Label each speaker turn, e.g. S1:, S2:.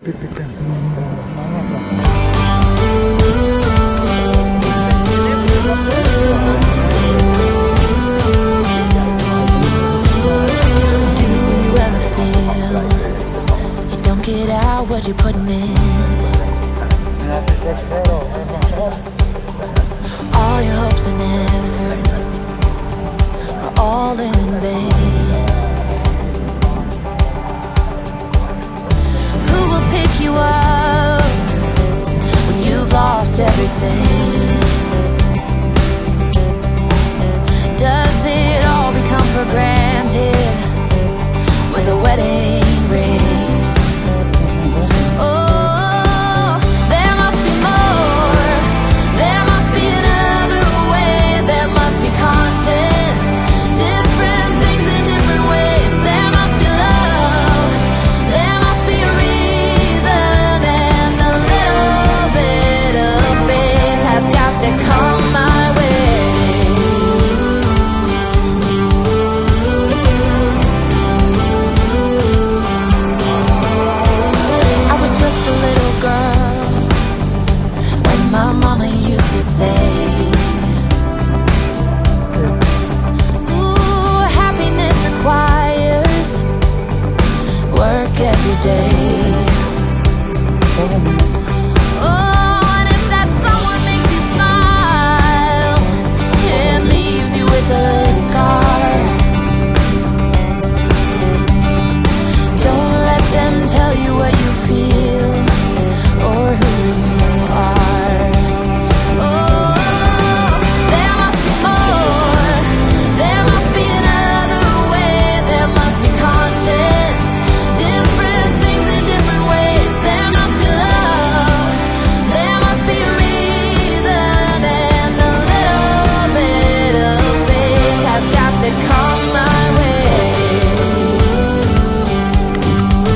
S1: Deg-degan.
S2: Do you ever feel you don't get out what you're putting in? All your hopes and efforts are all in vain. Who will pick you up when you've lost everything?